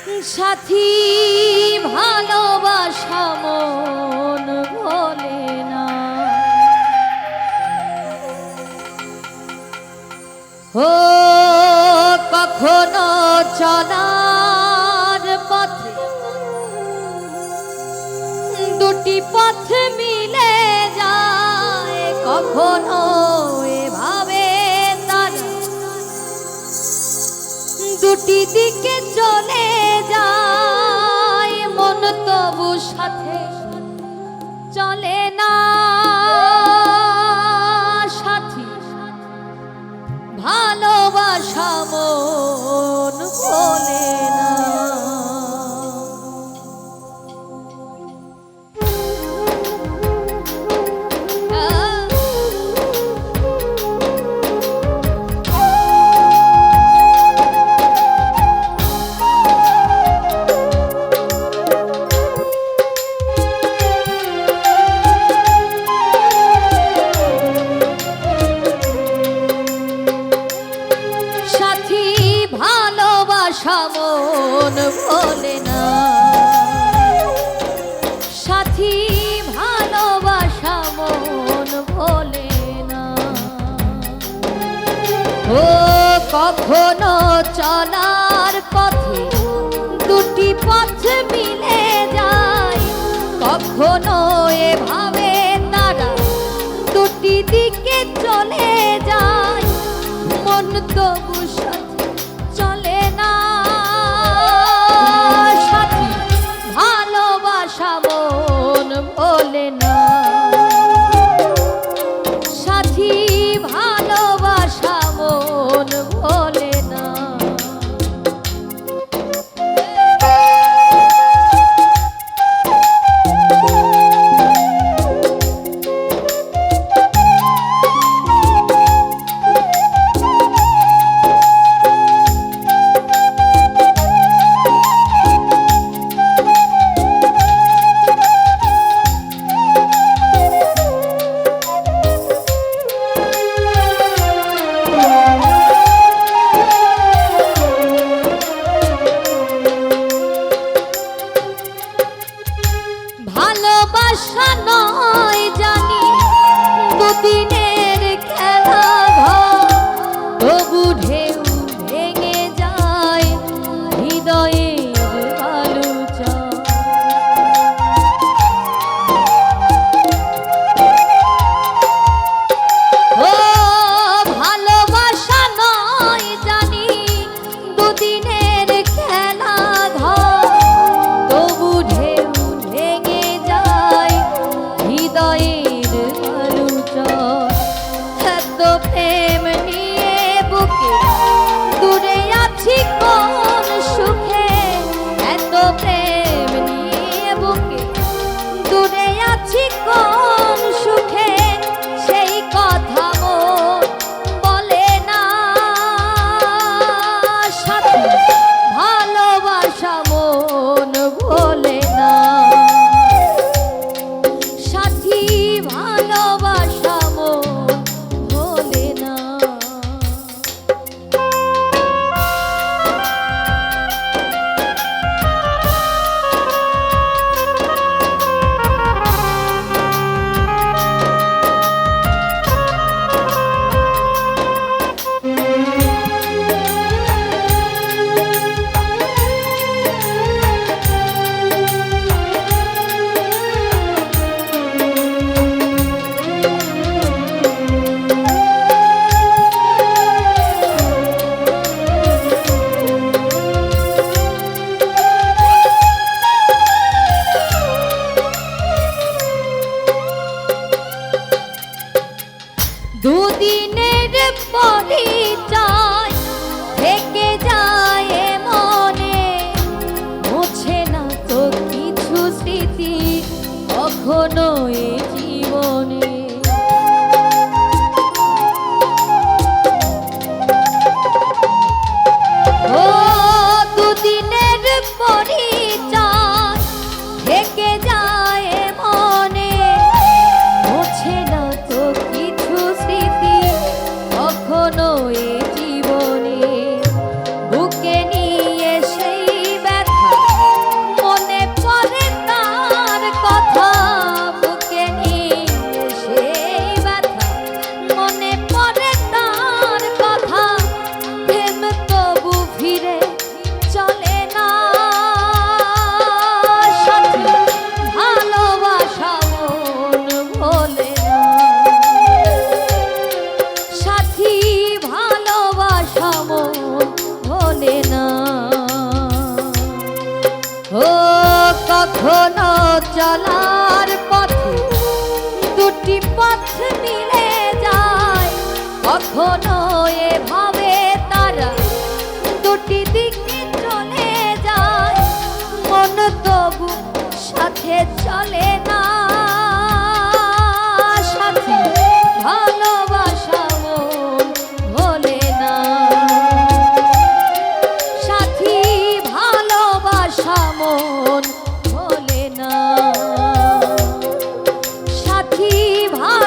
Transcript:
সাথী ভালোবাসা মন ভোলে না, ও কখনো চলার পথে দুটি পথ মিলে যায়, কখনো এভাবে তারা দুটি দিকে চলে যায়, মন তবু সাথে চলে না। সাথী ভালোবাসা মন ভোলে না। মন ভোলে না, সাথী ভালোবাসা মন ভোলে না, ও কখনো চলার পথে দুটি পথ মিলে যায়, কখনো এভাবে তারা দুটি দিকে চলে যায়, মন তবু সাথে চলে না। সাথী ভালোবাসা মন ভোলে না, সাথী ভালোবাসা মন ভোলে না। ভালোবাসা নয় জানি দুদিনের খেলা ঘর, তবু ঢেউ ভেঙে যায় হৃদয়ের বালুচর। ও ভালোবাসা নয় জানি দুদিনের খেলা ঘর, তবু ঢেউ ভেঙে যায় কখনো চলার পথে দুটি পথ মিলে যায়, কখনো এভাবে তারা দুটি দিকে চলে যায়, মন তবু সাথে চলে না। সাথী ভালোবাসা মন ভোলে না, সাথী ভালোবাসা মন ভোলে না, সাথী ভালোবাসা